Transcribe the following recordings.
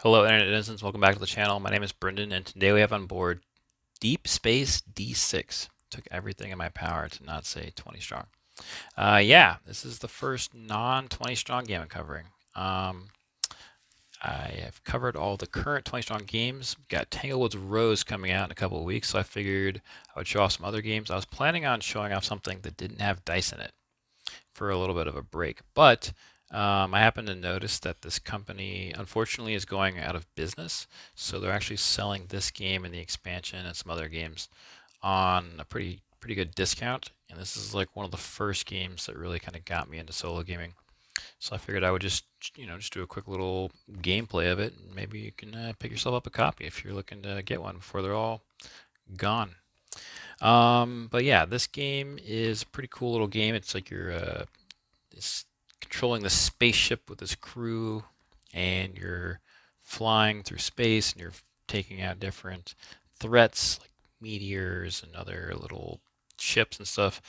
Hello, Internet Netizens. Welcome back to the channel. My name is Brendan, and today we have on board Deep Space D6. Took everything in my power to not say 20 strong. Yeah, this is the first non-20 strong game I'm covering. I have covered all the current 20 strong games. Got Tanglewoods Rose coming out in a couple of weeks, so I figured I would show off some other games. I was planning on showing off something that didn't have dice in it for a little bit of a break, but I happened to notice that this company, unfortunately, is going out of business. So they're actually selling this game and the expansion and some other games on a pretty good discount. And this is like one of the first games that really kind of got me into solo gaming. So I figured I would just do a quick little gameplay of it, and maybe you can pick yourself up a copy if you're looking to get one before they're all gone. But yeah, this game is a pretty cool little game. It's like you're controlling the spaceship with this crew, and you're flying through space, and you're taking out different threats like meteors and other little ships and stuff.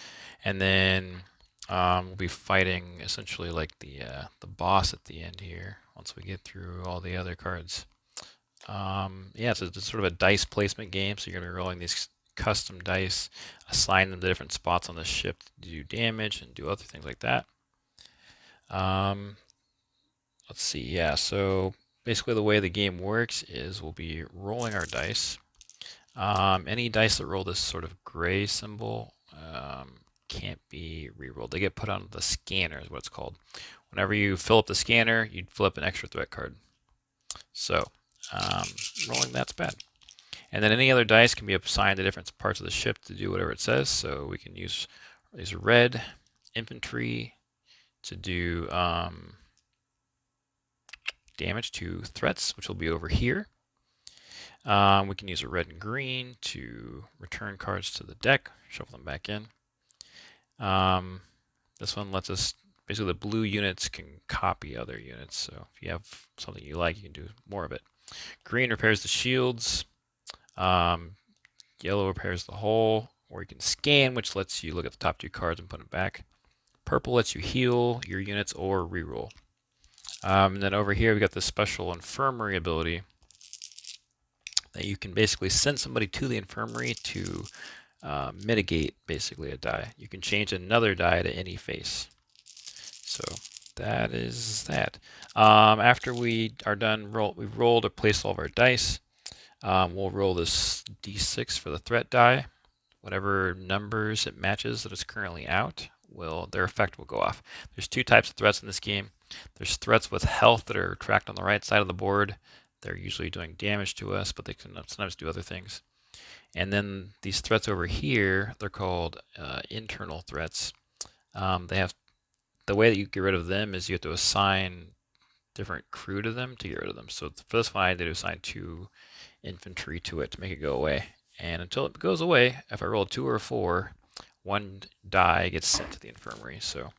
And then we'll be fighting essentially like the boss at the end here once we get through all the other cards. Yeah, so it's sort of a dice placement game. So you're going to be rolling these custom dice, assign them to different spots on the ship to do damage and do other things like that. Let's see, yeah, so basically the way the game works is we'll be rolling our dice. Any dice that roll this sort of gray symbol can't be re-rolled. They get put on the scanner is what it's called. Whenever you fill up the scanner, you'd flip an extra threat card. So rolling that's bad. And then any other dice can be assigned to different parts of the ship to do whatever it says. So we can use these red infantry to do damage to threats, which will be over here. We can use a red and green to return cards to the deck, shuffle them back in. This one lets us, basically the blue units can copy other units, so if you have something you like, you can do more of it. Green repairs the shields. Yellow repairs the hull, or you can scan, which lets you look at the top two cards and put them back. Purple lets you heal your units or reroll. And then over here we got this special infirmary ability that you can basically send somebody to the infirmary to mitigate basically a die. You can change another die to any face. So that is that. After we are done, we've rolled or placed all of our dice. We'll roll this d6 for the threat die. Whatever numbers it matches that is currently out, their effect will go off. There's two types of threats in this game. There's threats with health that are tracked on the right side of the board. They're usually doing damage to us, but they can sometimes do other things. And then these threats over here, they're called internal threats. They have the way that you get rid of them is you have to assign different crew to them to get rid of them. So for this one, I had to assign 2 infantry to it to make it go away. And until it goes away, if I roll a 2 or a 4, 1 die gets sent to the infirmary. So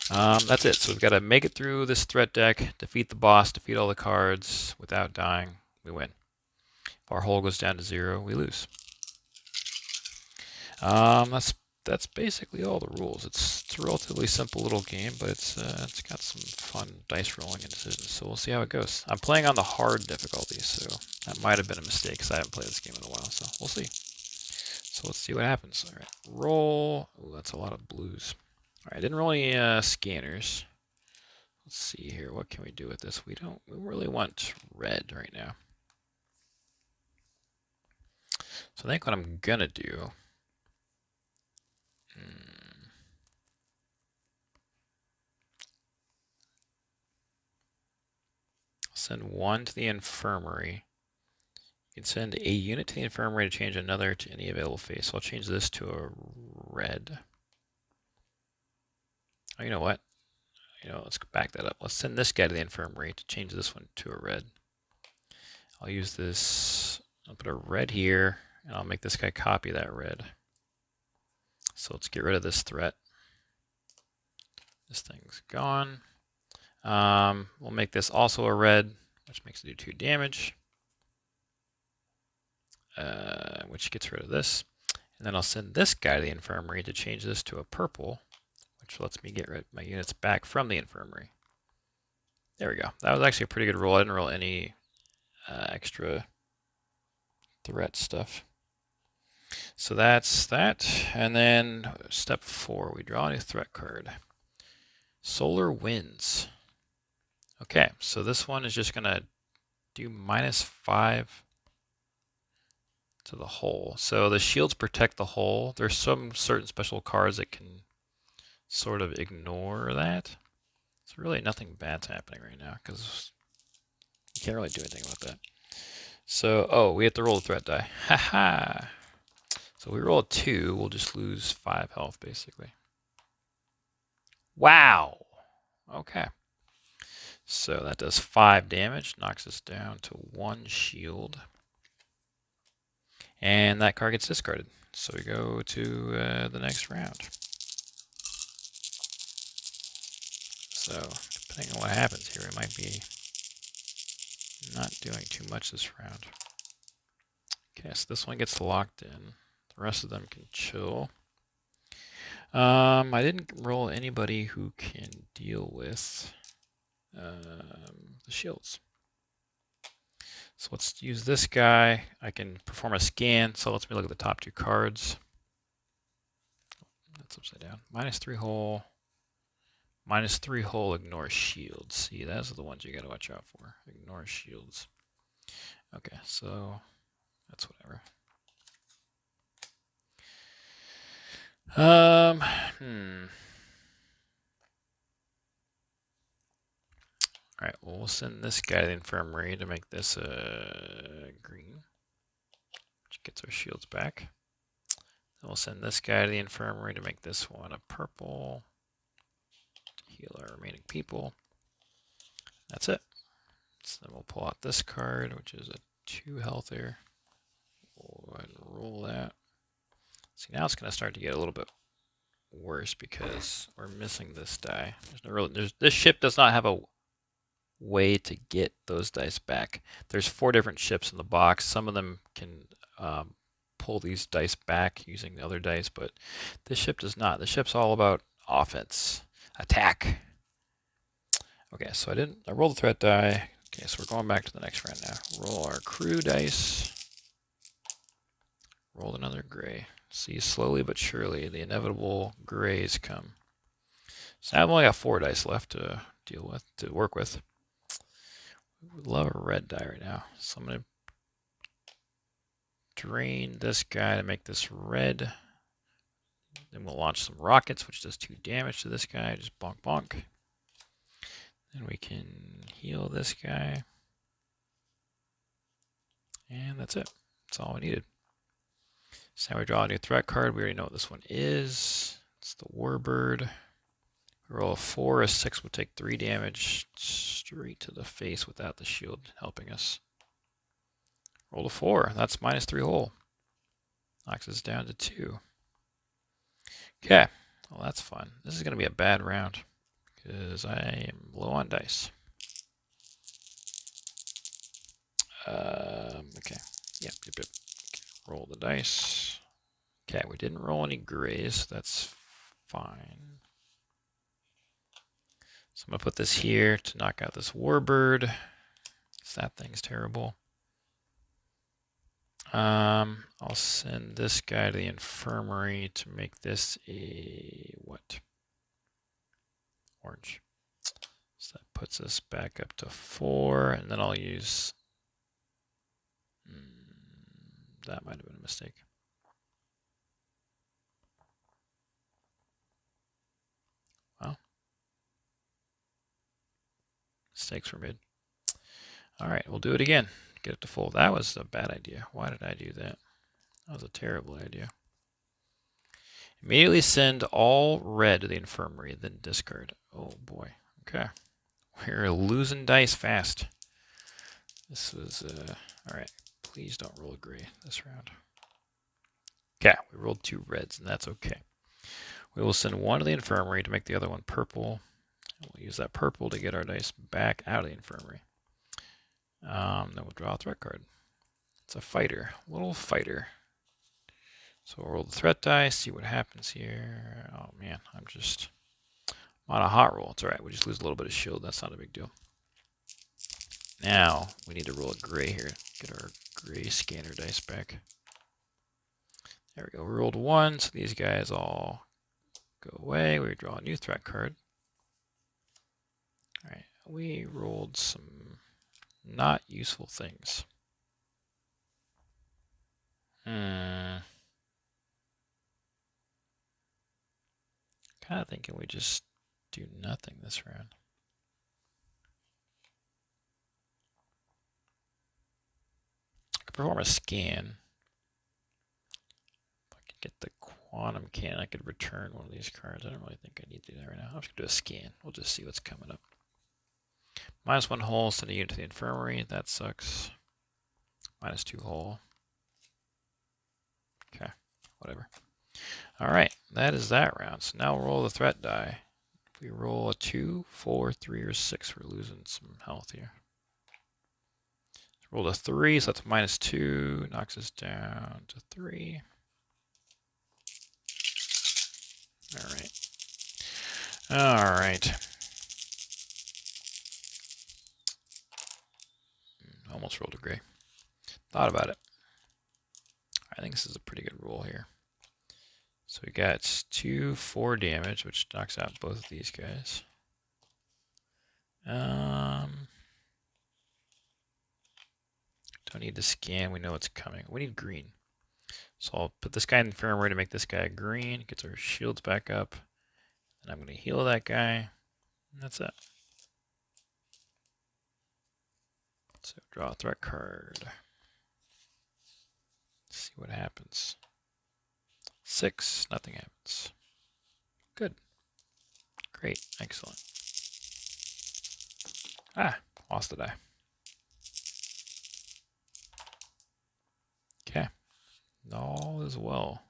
that's it. So we've got to make it through this threat deck, defeat the boss, defeat all the cards without dying. We win. If our hull goes down to 0, we lose. That's basically all the rules. It's a relatively simple little game, but it's got some fun dice rolling and decisions. So we'll see how it goes. I'm playing on the hard difficulty, so that might have been a mistake because I haven't played this game in a while. So we'll see. So let's see what happens. All right, roll. Ooh, that's a lot of blues. All right, I didn't roll any scanners. Let's see here. What can we do with this? We really want red right now. So I think what I'm gonna do. Send 1 to the infirmary. You can send a unit to the infirmary to change another to any available face. So I'll change this to a red. Oh, you know what? Let's back that up. Let's send this guy to the infirmary to change this one to a red. I'll use this. I'll put a red here, and I'll make this guy copy that red. So let's get rid of this threat. This thing's gone. We'll make this also a red, which makes it do 2 damage. Which gets rid of this. And then I'll send this guy to the infirmary to change this to a purple, which lets me get my units back from the infirmary. There we go. That was actually a pretty good roll. I didn't roll any extra threat stuff. So that's that. And then step 4, we draw a new threat card. Solar Winds. Okay, so this one is just going to do -5 to the hull. So the shields protect the hull. There's some certain special cards that can sort of ignore that. So really nothing bad's happening right now because you can't really do anything about that. So, oh, we have to roll the threat die. Haha. So we roll a 2, we'll just lose 5 health basically. Wow. Okay. So that does 5 damage, knocks us down to 1 shield. And that card gets discarded. So we go to the next round. So depending on what happens here, we might be not doing too much this round. Okay, so this one gets locked in. The rest of them can chill. I didn't roll anybody who can deal with the shields. So let's use this guy. I can perform a scan, so it lets me look at the top 2 cards. That's upside down. -3 hull. -3 hull, ignore shields. See, those are the ones you gotta watch out for. Ignore shields. Okay, so that's whatever. Alright, well, we'll send this guy to the infirmary to make this green, which gets our shields back. Then we'll send this guy to the infirmary to make this one a purple, to heal our remaining people. That's it. So then we'll pull out this card, which is a 2 health here. We'll go ahead and roll that. See, now it's going to start to get a little bit worse because we're missing this die. This ship does not have a way to get those dice back. There's 4 different ships in the box. Some of them can pull these dice back using the other dice, but this ship does not. The ship's all about offense, attack. Okay, so I rolled the threat die. Okay, so we're going back to the next round now. Roll our crew dice. Rolled another gray. See, slowly but surely, the inevitable grays come. So now I've only got 4 dice left to deal with, to work with. We would love a red die right now. So I'm going to drain this guy to make this red. Then we'll launch some rockets, which does 2 damage to this guy. Just bonk bonk. Then we can heal this guy. And that's it. That's all we needed. So now we draw a new threat card. We already know what this one is. It's the Warbird. We roll a 4. A 6 would take 3 damage straight to the face without the shield helping us. Roll a 4. That's -3 hull. Knocks us down to 2. Okay. Well, that's fun. This is going to be a bad round because I am low on dice. Okay. Yep. Okay. Roll the dice. Okay, we didn't roll any grays. That's fine. So I'm going to put this here to knock out this Warbird. That thing's terrible. I'll send this guy to the infirmary to make this a what? Orange. So that puts us back up to 4, and then I'll use... that might have been a mistake. Well, mistakes were made. All right, we'll do it again. Get it to full. That was a bad idea. Why did I do that? That was a terrible idea. Immediately send all red to the infirmary, then discard. Oh boy. Okay. We're losing dice fast. This was, all right. Please don't roll a gray this round. Okay, we rolled 2 reds, and that's okay. We will send 1 to the infirmary to make the other one purple. We'll use that purple to get our dice back out of the infirmary. Then we'll draw a threat card. It's a fighter, little fighter. So we'll roll the threat die, see what happens here. Oh man, I'm on a hot roll. It's all right. We just lose a little bit of shield. That's not a big deal. Now we need to roll a gray here. Get our gray scanner dice back. There we go. We rolled 1, so these guys all go away. We draw a new threat card. All right, we rolled some not useful things. Kind of thinking we just do nothing this round. I could perform a scan. If I could get the quantum cannon, I could return one of these cards. I don't really think I need to do that right now. I'm just going to do a scan. We'll just see what's coming up. -1 hull, send a unit to the infirmary. That sucks. -2 hull. Okay, whatever. All right, that is that round. So now we'll roll the threat die. If we roll a 2, 4, 3, or 6, we're losing some health here. Rolled a 3, so that's -2. Knocks us down to 3. All right. All right. Almost rolled a gray. Thought about it. I think this is a pretty good roll here. So we got 2, 4 damage, which knocks out both of these guys. Don't need to scan. We know it's coming. We need green. So I'll put this guy in the infirmary to make this guy green. Gets our shields back up. And I'm going to heal that guy. And that's it. So draw a threat card. See what happens. 6, nothing happens. Good. Great, excellent. Ah, lost a die. Okay, all is well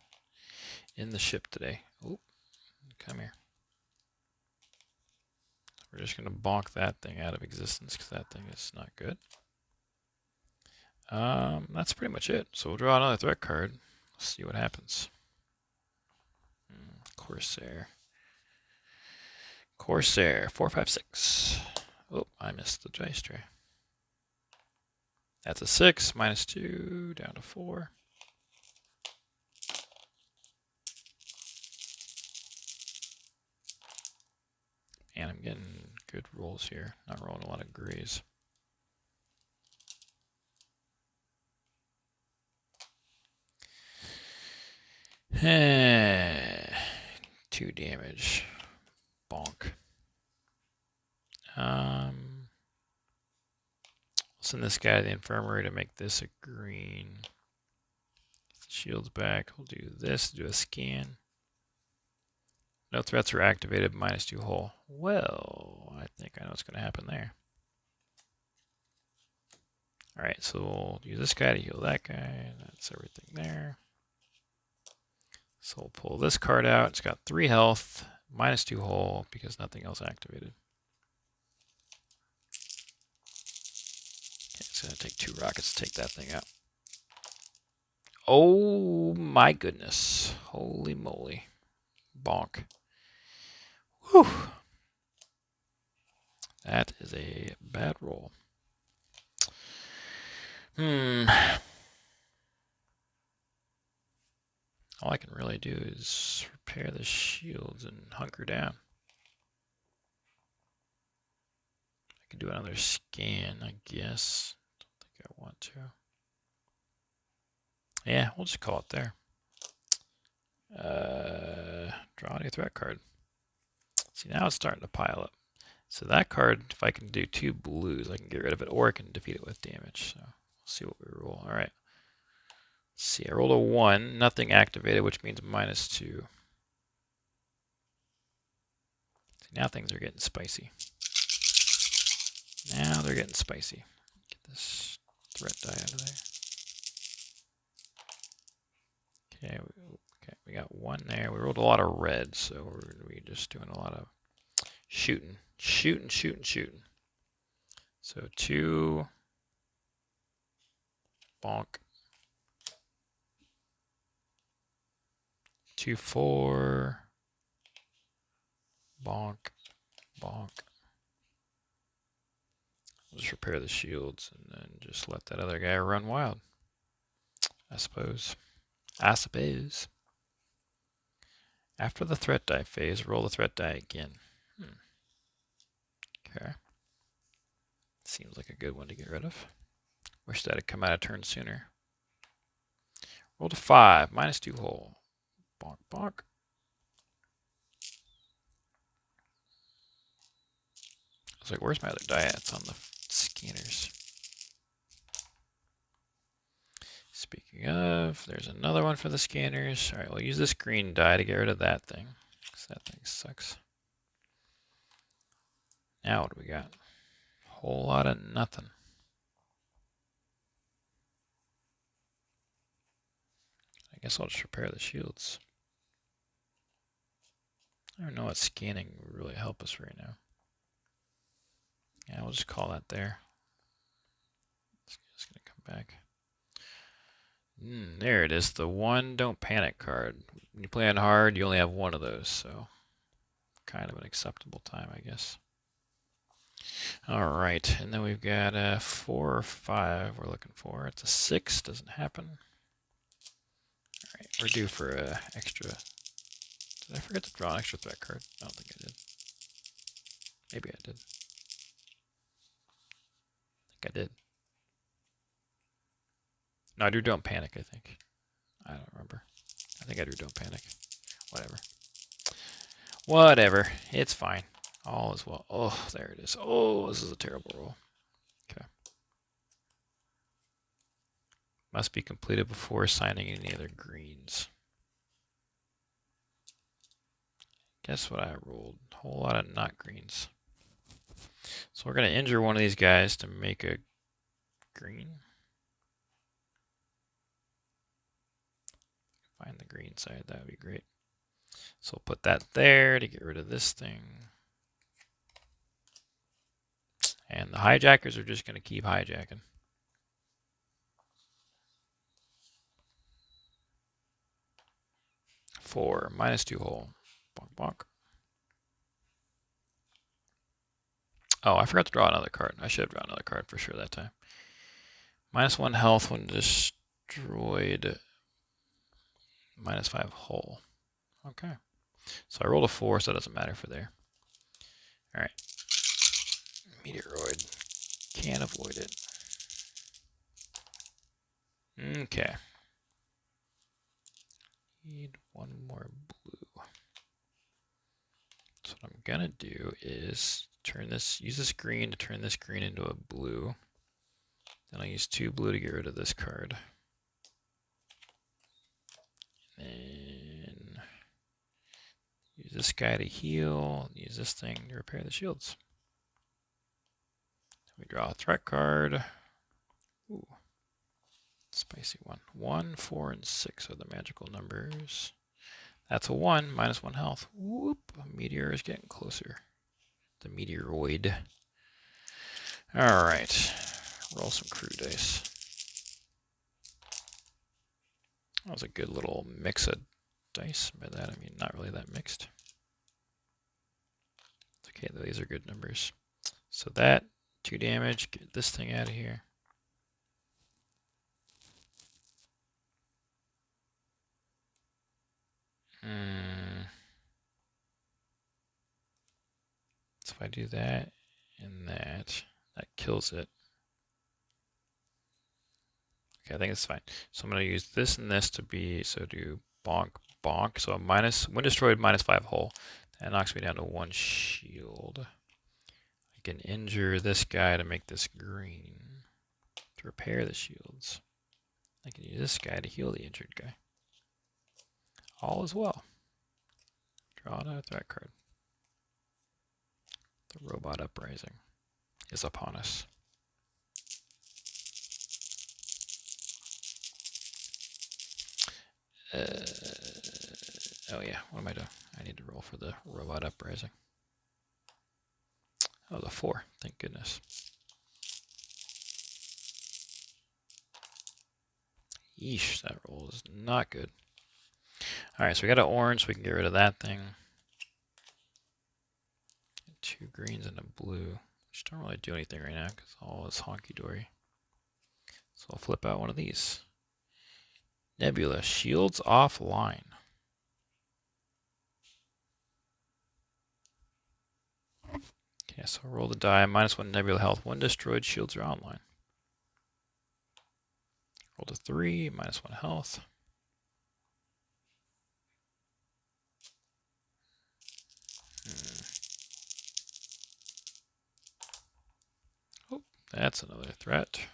in the ship today. Oh, come here. We're just going to bonk that thing out of existence because that thing is not good. That's pretty much it. So we'll draw another threat card. See what happens. Corsair. Corsair, 4, 5, 6. Oh, I missed the dice tray. That's a 6, -2, down to 4. And I'm getting good rolls here. Not rolling a lot of grays. Eh, 2 damage. Bonk. Send this guy to the infirmary to make this a green. Get the shields back. We'll do this, do a scan. No threats are activated, -2 hull. Well, I think I know what's going to happen there. Alright, so we'll use this guy to heal that guy. That's everything there. So we'll pull this card out. It's got 3 health, -2 hull, because nothing else activated. Okay, it's going to take 2 rockets to take that thing out. Oh my goodness. Holy moly. Bonk. Whew. That is a bad roll. All I can really do is repair the shields and hunker down. I can do another scan, I guess. Don't think I want to. Yeah, we'll just call it there. Draw a new threat card. See, now it's starting to pile up. So that card, if I can do 2 blues, I can get rid of it, or I can defeat it with damage. So we'll see what we roll. All right. Let's see, I rolled a 1, nothing activated, which means -2. See, now things are getting spicy. Now they're getting spicy. Get this threat die out of there. Okay, we got 1 there. We rolled a lot of red, so we're just doing a lot of shooting. Shooting. So 2, bonk. 2, 4, bonk. We'll just repair the shields and then just let that other guy run wild. I suppose. After the threat die phase, roll the threat die again. Okay. Seems like a good one to get rid of. Wish that had come out a turn sooner. Roll to 5, -2 hull. Bonk, bonk. I was like, where's my other die at? It's on the scanners. Speaking of, there's another one for the scanners. All right, we'll use this green die to get rid of that thing, because that thing sucks. Now what do we got? Whole lot of nothing. I guess I'll just repair the shields. I don't know what scanning would really help us right now. Yeah, we'll just call that there. It's just going to come back. There it is, the one don't panic card. When you play on hard, you only have one of those, so kind of an acceptable time, I guess. All right, and then we've got a 4 or 5 we're looking for. It's a 6, doesn't happen. All right, we're due for a extra. Did I forget to draw an extra threat card? I don't think I did. Maybe I did. I think I did. No, I drew Don't Panic, I think. I don't remember. I think I drew Don't Panic. Whatever. Whatever. It's fine. All is well. Oh, there it is. Oh, this is a terrible roll. Okay. Must be completed before assigning any other greens. Guess what I rolled? A whole lot of not greens. So we're going to injure one of these guys to make a green. Find the green side, that would be great. So we'll put that there to get rid of this thing. And the hijackers are just going to keep hijacking. For -2 hull. Bonk, bonk. Oh, I forgot to draw another card. I should have drawn another card for sure that time. -1 health when destroyed. -5 hull. Okay. So I rolled a 4, so it doesn't matter for there. All right. Meteoroid. Can't avoid it. Okay. Need one more blue. So what I'm gonna do is use this green to turn this green into a blue. Then I'll use 2 blue to get rid of this card. And use this guy to heal. Use this thing to repair the shields. We draw a threat card. Ooh. Spicy one. 1, 4, and 6 are the magical numbers. That's a 1, -1 health. Whoop. Meteor is getting closer. The meteoroid. All right. Roll some crew dice. That was a good little mix of dice. By that, I mean not really that mixed. Okay, these are good numbers. So that, 2 damage. Get this thing out of here. So if I do that and that kills it. Okay, I think it's fine. So I'm going to use this and this to be, so do bonk, bonk. So when destroyed, -5 hull. That knocks me down to 1 shield. I can injure this guy to make this green, to repair the shields. I can use this guy to heal the injured guy. All is well. Draw another threat card. The robot uprising is upon us. Oh yeah, what am I doing? I need to roll for the robot uprising. Oh, the 4, thank goodness. Yeesh, that roll is not good. All right, so we got an orange, so we can get rid of that thing. 2 greens and a blue. which don't really do anything right now because all is honky-dory. So I'll flip out one of these. Nebula, shields offline. Okay, so roll the die. -1 nebula health. When destroyed, shields are online. Roll to 3, -1 health. Oh, that's another threat.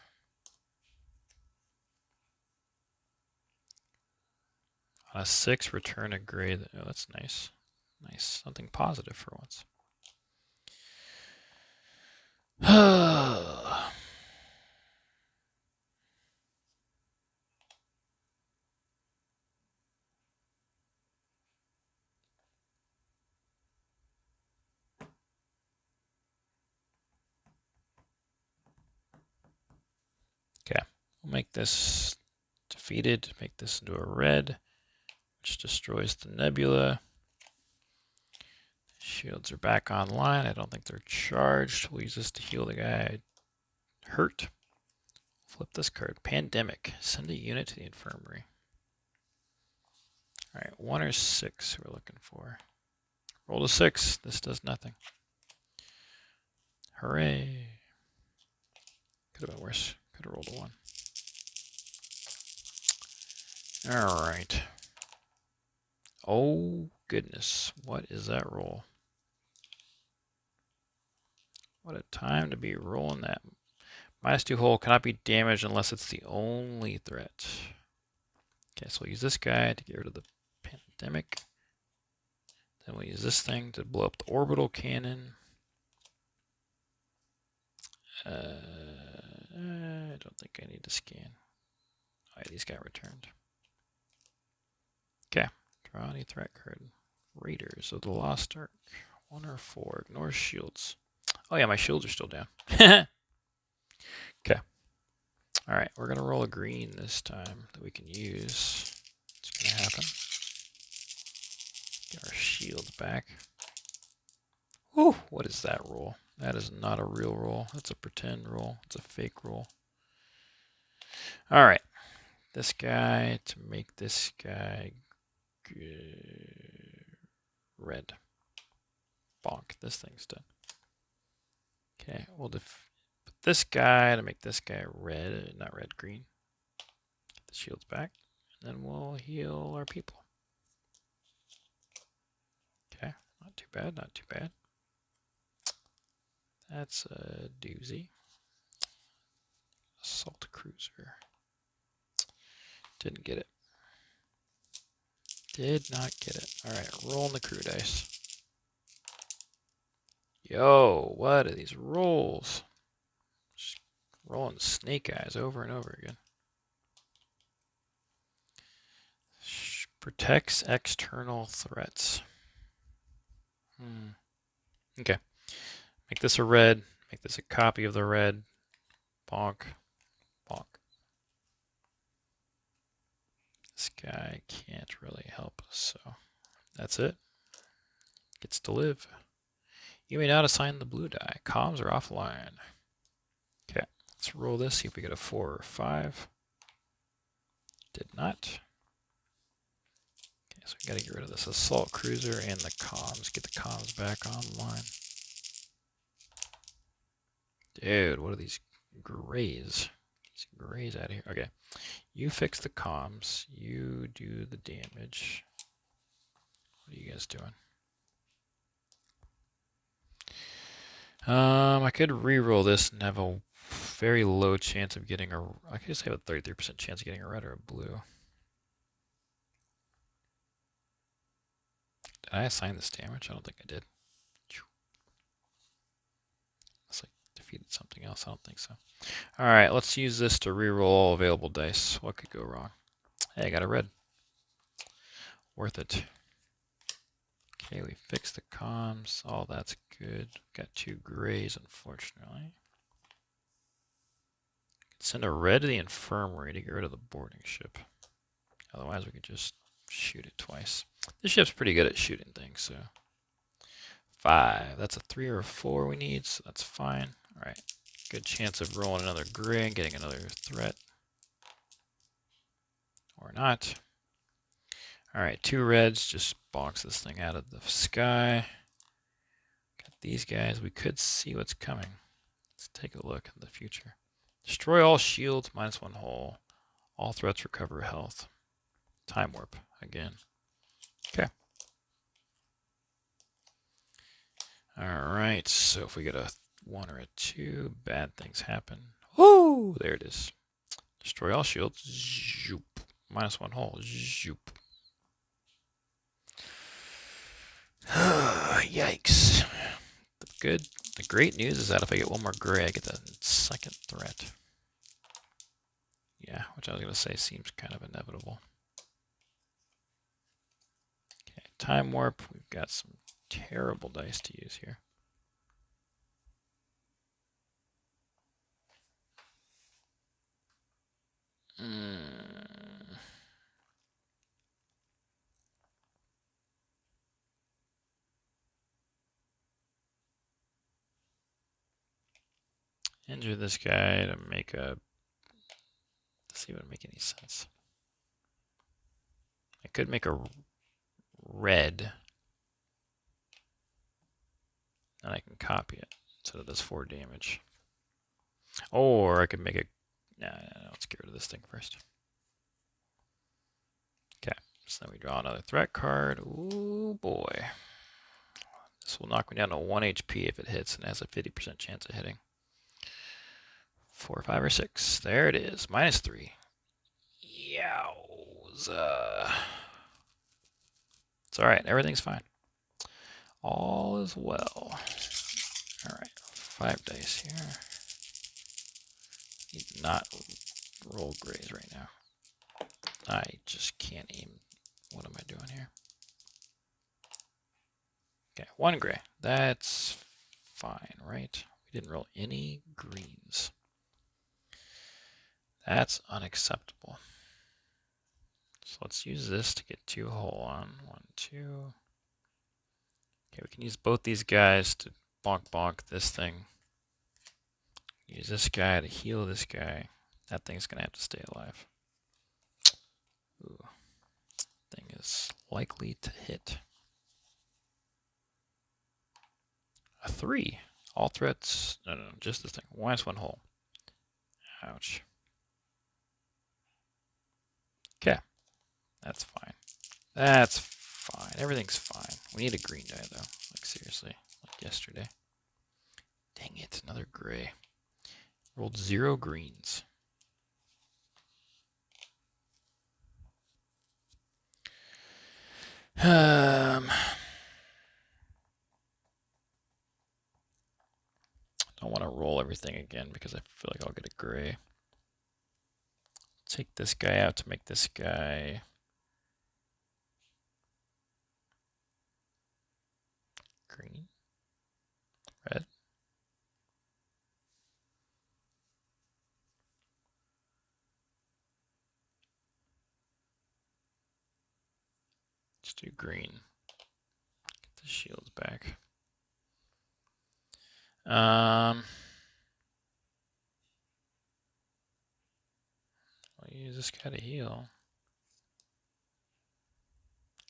On a 6, return a gray. Oh, that's nice. Nice. Something positive for once. Okay, we'll make this defeated, make this into a red, which destroys the nebula. Shields are back online. I don't think they're charged. We'll use this to heal the guy hurt. Flip this card. Pandemic. Send a unit to the infirmary. All right, 1 or 6 we're looking for. Roll to 6. This does nothing. Hooray. Could have been worse. Could have rolled a 1. All right. Oh, goodness. What is that roll? What a time to be rolling that. -2 hull cannot be damaged unless it's the only threat. Okay, so we'll use this guy to get rid of the pandemic. Then we'll use this thing to blow up the orbital cannon. I don't think I need to scan. Oh, yeah, these got returned. Okay, draw any threat card. Raiders of the Lost Ark. 1 or 4. Ignore shields. Oh yeah, my shields are still down. Okay. All right, we're gonna roll a green this time that we can use. It's gonna happen. Get our shields back. Whew, what is that roll? That is not a real roll. That's a pretend roll. It's a fake roll. All right, this guy to make this guy red. Bonk, this thing's done. Okay, we'll put this guy to make this guy red, not red, green. Get the shields back, and then we'll heal our people. Okay, not too bad, not too bad. That's a doozy. Assault cruiser. Didn't get it. Did not get it. Alright, rolling the crew dice. Yo, what are these rolls? Just rolling snake eyes over and over again. Protects external threats. Okay. Make this a red. Make this a copy of the red. Bonk. Bonk. This guy can't really help us, so that's it. Gets to live. You may not assign the blue die. Comms are offline. Okay, let's roll this, see if we get a 4 or 5. Did not. Okay, so we gotta get rid of this assault cruiser and the comms. Get the comms back online. Dude, what are these grays? These grays out of here. Okay, you fix the comms. You do the damage. What are you guys doing? I could re-roll this and have a very low chance of getting a. I could just have a 33% chance of getting a red or a blue. Did I assign this damage? I don't think I did. Looks like defeated something else. I don't think so. All right, let's use this to re-roll all available dice. What could go wrong? Hey, I got a red. Worth it. Okay, we fixed the comms. All that's good. Got 2 grays, unfortunately. Send a red to the infirmary to get rid of the boarding ship. Otherwise, we could just shoot it twice. This ship's pretty good at shooting things, so 5. That's a 3 or a 4 we need, so that's fine. All right. Good chance of rolling another gray and getting another threat. Or not. All right, 2 reds. Just box this thing out of the sky. Got these guys. We could see what's coming. Let's take a look at the future. Destroy all shields, -1 hull. All threats recover health. Time warp again. Okay. All right, so if we get a 1 or a 2, bad things happen. Woo! There it is. Destroy all shields. Zoop. -1 hull. Zoop. Yikes. The great news is that if I get 1 more gray, I get the second threat. Yeah, which I was going to say seems kind of inevitable. Okay, time warp. We've got some terrible dice to use here. Injure this guy to make a... Let's see if it would make any sense. I could make a red, and I can copy it so that it does 4 damage. Or I could make it... No, let's get rid of this thing first. Okay, so then we draw another threat card. Ooh, boy. This will knock me down to 1 HP if it hits, and has a 50% chance of hitting. 4, 5, or 6. There it is. -3. Yowza. It's alright. Everything's fine. All is well. Alright. 5 dice here. Need not roll grays right now. I just can't aim. What am I doing here? Okay, 1 gray. That's fine, right? We didn't roll any greens. That's unacceptable. So let's use this to get 2 hull on. 1, 2. Okay, we can use both these guys to bonk this thing. Use this guy to heal this guy. That thing's gonna have to stay alive. Ooh. Thing is likely to hit. A 3. All threats. No, just this thing. -1 hull. Ouch. Okay. That's fine. That's fine. Everything's fine. We need a green die, though. Like, seriously. Like yesterday. Dang it. Another gray. Rolled 0 greens. Don't want to roll everything again because I feel like I'll get a gray. Take this guy out to make this guy green, red. Let's do green. Get the shields back. I'll use this guy to heal.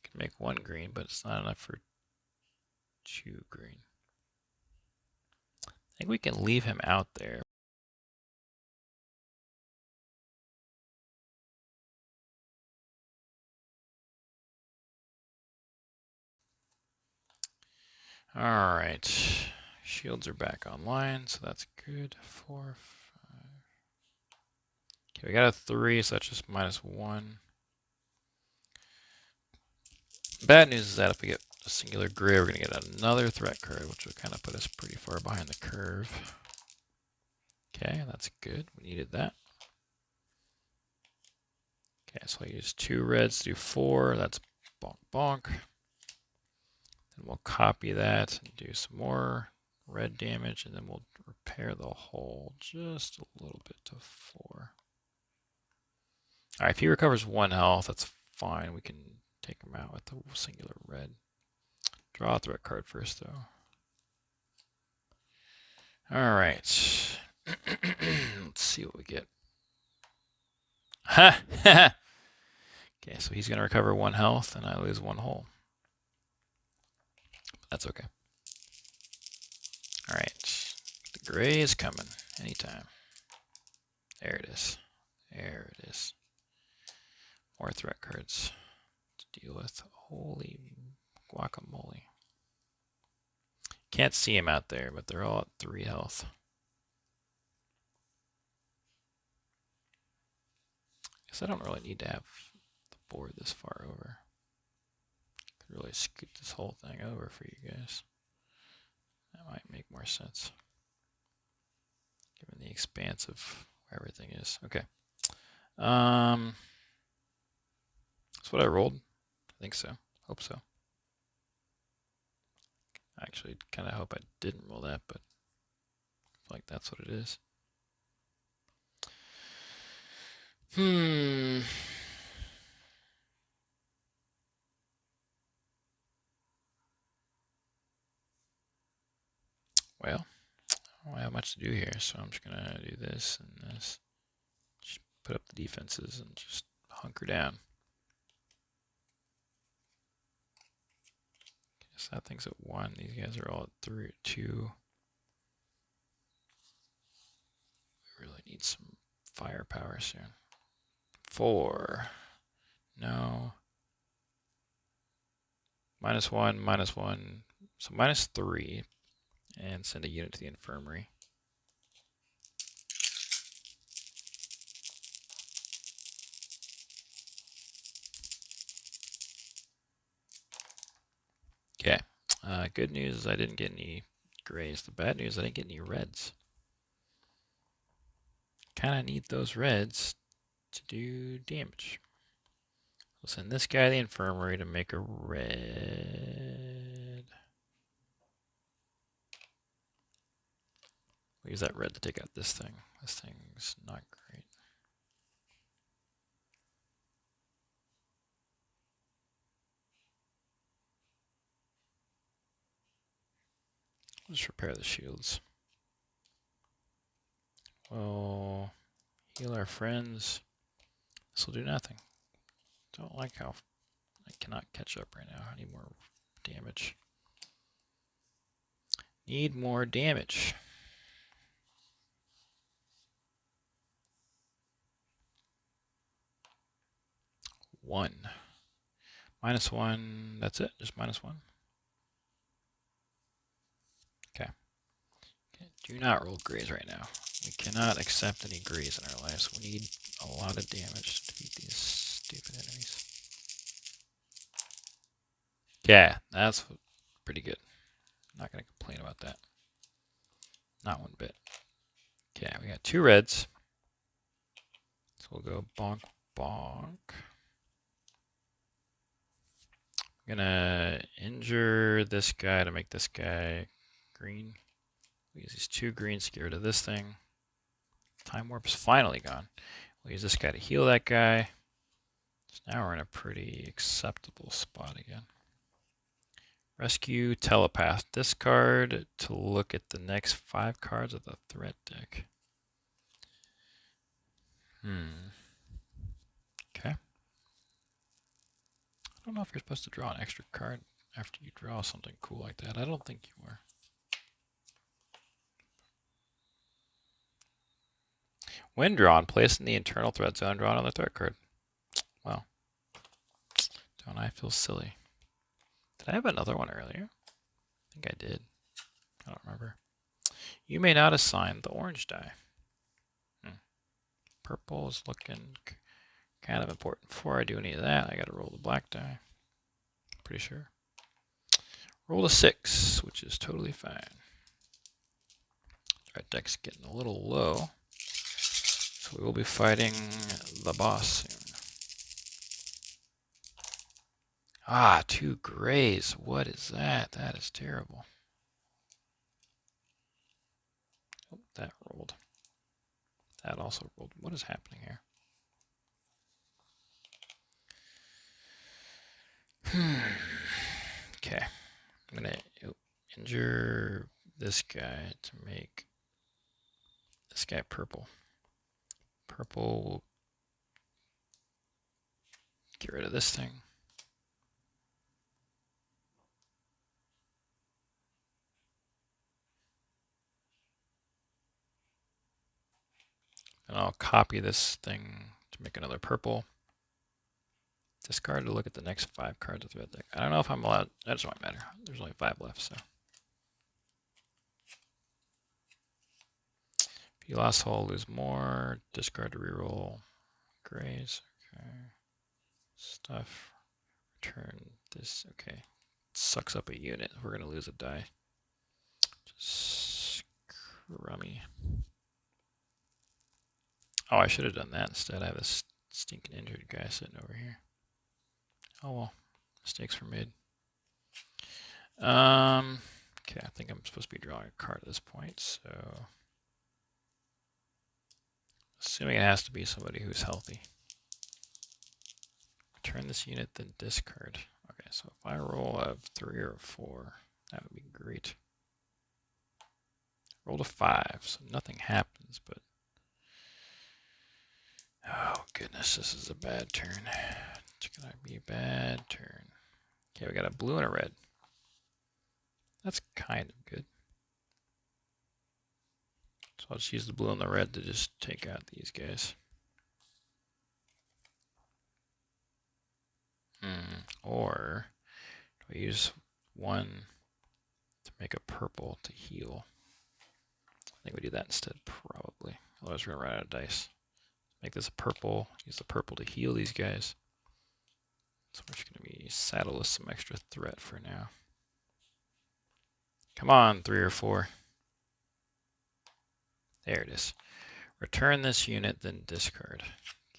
Can make 1 green, but it's not enough for 2 green. I think we can leave him out there. All right. Shields are back online, so that's good. 4, 5. Okay, we got a 3, so that's just -1. Bad news is that if we get a singular gray, we're going to get another threat card, which will kind of put us pretty far behind the curve. Okay, that's good. We needed that. Okay, so I use 2 reds to do 4. That's bonk bonk. Then we'll copy that and do some more red damage, and then we'll repair the hull just a little bit to 4. Alright, if he recovers 1 health, that's fine. We can take him out with the singular red. Draw a threat card first, though. All right. Let's see what we get. Ha! Okay, so he's going to recover 1 health, and I lose 1 hull. That's okay. All right. The gray is coming anytime. There it is. There it is. More threat cards to deal with. Holy guacamole. Can't see him out there, but they're all at 3 health. Guess I don't really need to have the board this far over. Could really scoot this whole thing over for you guys. That might make more sense, given the expanse of where everything is. Okay. That's what I rolled. I think so. Hope so. I actually kind of hope I didn't roll that, but I feel like that's what it is. Well, I don't have much to do here, so I'm just going to do this and this. Just put up the defenses and just hunker down. Guess that thing's at 1. These guys are all at 3, 2. We really need some firepower soon. 4. No. -1, -1. So -3. And send a unit to the infirmary. Okay. Good news is I didn't get any grays. The bad news is I didn't get any reds. Kind of need those reds to do damage. We'll send this guy to the infirmary to make a red. We'll use that red to take out this thing. This thing's not great. Let's repair the shields. We'll heal our friends. This will do nothing. Don't like how I cannot catch up right now. I need more damage. Need more damage. One. -1. That's it. Just -1. Okay. Do not roll grays right now. We cannot accept any grays in our lives. We need a lot of damage to beat these stupid enemies. Yeah, that's pretty good. Not going to complain about that. Not one bit. Okay, we got 2 reds. So we'll go bonk, bonk. I'm going to injure this guy to make this guy green. We use these 2 greens to get rid of this thing. Time warp is finally gone. We'll use this guy to heal that guy. So now we're in a pretty acceptable spot again. Rescue Telepath. Discard to look at the next 5 cards of the threat deck. Okay. I don't know if you're supposed to draw an extra card after you draw something cool like that. I don't think you were. When drawn, place in the internal threat zone, draw another threat card. Well, don't I feel silly? Did I have another one earlier? I think I did. I don't remember. You may not assign the orange die. Purple is looking kind of important. Before I do any of that, I got to roll the black die. Pretty sure. Roll a 6, which is totally fine. Our deck's getting a little low, so we will be fighting the boss soon. Ah, 2 grays. What is that? That is terrible. Oh, that rolled. That also rolled. What is happening here? Okay. I'm going to injure this guy to make this guy purple. Purple will get rid of this thing. And I'll copy this thing to make another purple. Discard to look at the next 5 cards of the red deck. I don't know if I'm allowed. That doesn't really matter. There's only 5 left, so. If you lost hole, lose more. Discard to reroll. Grays. Okay. Stuff. Return this. Okay. Sucks up a unit. We're going to lose a die. Just crummy. Oh, I should have done that instead. I have this stinking injured guy sitting over here. Oh well. Mistakes were made. Okay, I think I'm supposed to be drawing a card at this point, so assuming it has to be somebody who's healthy. Return this unit, then discard. Okay, so if I roll a 3 or a 4, that would be great. Rolled a 5, so nothing happens, but oh goodness, this is a bad turn. It's gonna be a bad turn. Okay, we got a blue and a red. That's kind of good. So I'll just use the blue and the red to just take out these guys. Or do I use 1 to make a purple to heal? I think we do that instead, probably. Otherwise we're going to run out of dice. Make this a purple. Use the purple to heal these guys. So we're just going to be saddled with some extra threat for now. Come on, 3 or 4. There it is. Return this unit, then discard.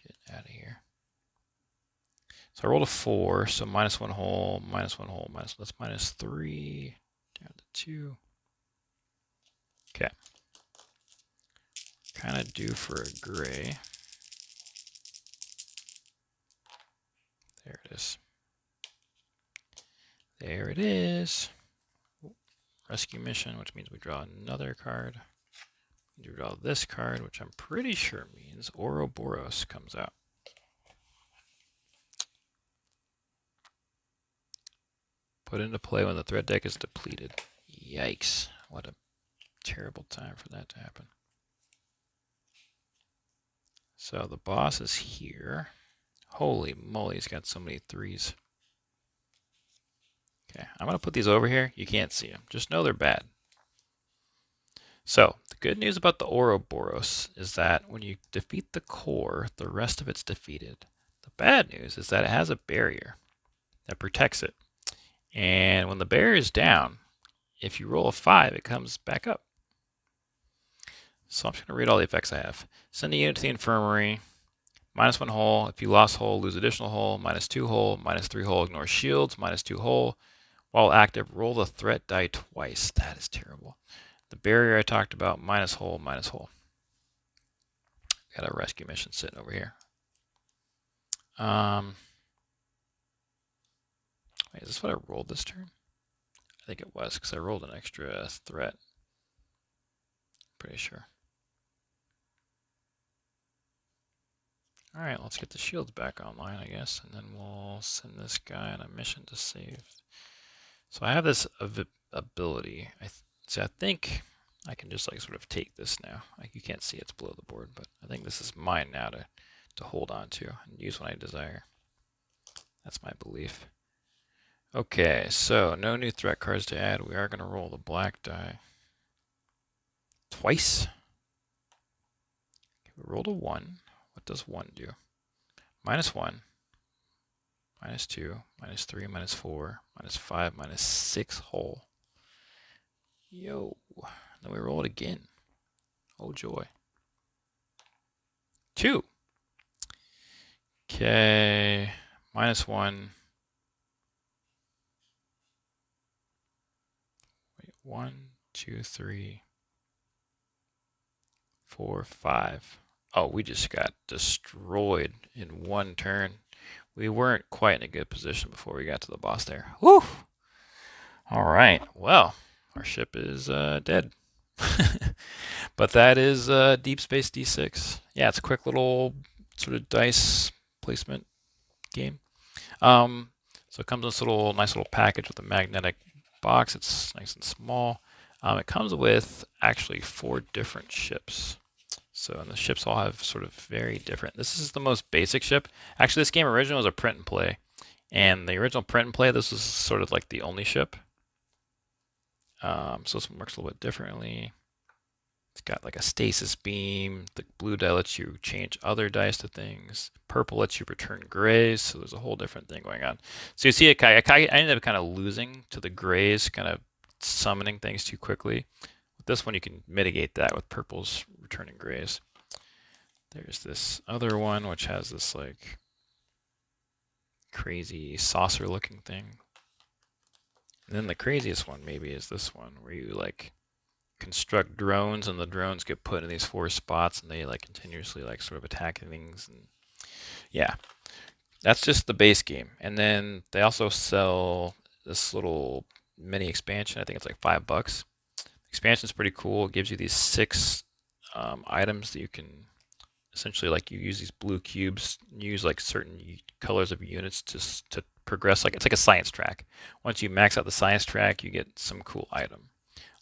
Get out of here. So I rolled a 4, so -1 hole, -1 hole, that's -3, down to 2. Okay. Kind of due for a gray. There it is. There it is. Rescue mission, which means we draw another card. We draw this card, which I'm pretty sure means Ouroboros comes out. Put into play when the threat deck is depleted. Yikes. What a terrible time for that to happen. So the boss is here. Holy moly, he's got so many 3s. Okay, I'm going to put these over here. You can't see them. Just know they're bad. So the good news about the Ouroboros is that when you defeat the core, the rest of it's defeated. The bad news is that it has a barrier that protects it. And when the barrier is down, if you roll a 5, it comes back up. So I'm just going to read all the effects I have. Send a unit to the infirmary. -1 hole. If you lost hole, lose additional hole. -2 hole. -3 hole. Ignore shields. -2 hole. While active, roll the threat die twice. That is terrible. The barrier I talked about. -hole. -hole. Got a rescue mission sitting over here. Wait, is this what I rolled this turn? I think it was, because I rolled an extra threat. Pretty sure. Alright, let's get the shields back online, I guess, and then we'll send this guy on a mission to save. So I have this ability. I think I can just like sort of take this now. Like you can't see it's below the board, but I think this is mine now to hold on to and use when I desire. That's my belief. Okay, so no new threat cards to add. We are going to roll the black die twice. Okay, we rolled a 1. What does 1 do? -1, -2, -3, -4, -5, -6 hole. Yo. Then we roll it again. Oh joy. 2. Okay. -1. Wait, 1, 2, 3, 4, 5. Oh, we just got destroyed in 1 turn. We weren't quite in a good position before we got to the boss there. Woo! All right. Well, our ship is dead. But that is Deep Space D6. Yeah, it's a quick little sort of dice placement game. Um, so it comes in this little nice little package with a magnetic box. It's nice and small. It comes with actually 4 different ships. So and the ships all have sort of very different. This is the most basic ship. Actually, this game originally was a print and play, and the original print and play, this was sort of like the only ship. So this one works a little bit differently. It's got like a stasis beam. The blue die lets you change other dice to things. Purple lets you return grays. So there's a whole different thing going on. So you see, I ended up kind of losing to the grays, kind of summoning things too quickly. With this one, you can mitigate that with purples returning grays. There's this other one which has this like crazy saucer-looking thing. And then the craziest one maybe is this one where you like construct drones, and the drones get put in these 4 spots, and they like continuously like sort of attack things. And yeah, that's just the base game. And then they also sell this little mini expansion. I think it's like $5. Expansion's pretty cool. It gives you these 6 items that you can essentially like you use these blue cubes, use like certain colors of units to progress. Like it's like a science track. Once you max out the science track, you get some cool item.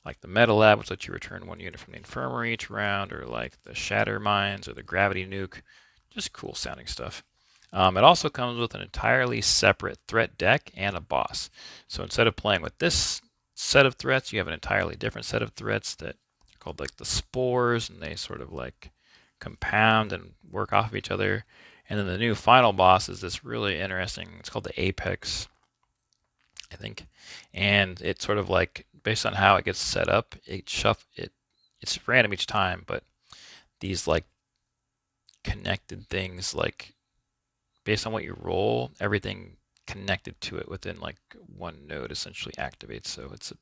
Like the Meta Lab, which lets you return 1 unit from the infirmary each round, or like the Shatter Mines or the Gravity Nuke. Just cool sounding stuff. It also comes with an entirely separate threat deck and a boss. So instead of playing with this set of threats, you have an entirely different set of threats that are called like the spores, and they sort of like compound and work off of each other. And then the new final boss is this really interesting, it's called the Apex, I think. And it's sort of like based on how it gets set up, it's random each time, but these like connected things, like based on what you roll, everything connected to it within like one node essentially activates. So it's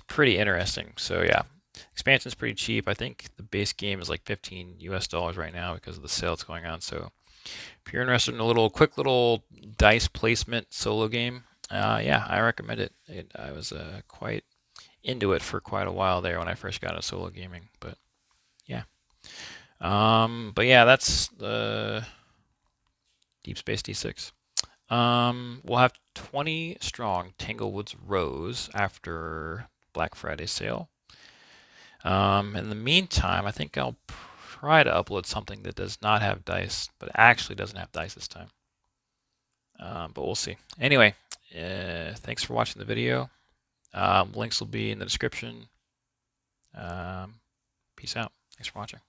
pretty interesting. So yeah, expansion's pretty cheap. I think the base game is like $15 right now because of the sale that's going on. So if you're interested in a quick little dice placement solo game, yeah, I recommend it. I was quite into it for quite a while there when I first got into solo gaming. But yeah, that's the Deep Space D6. We'll have 20 strong Tanglewood's Rose after Black Friday sale. In the meantime, I think I'll try to upload something that does not have dice, but actually doesn't have dice this time. But we'll see. Anyway, thanks for watching the video. Links will be in the description. Peace out. Thanks for watching.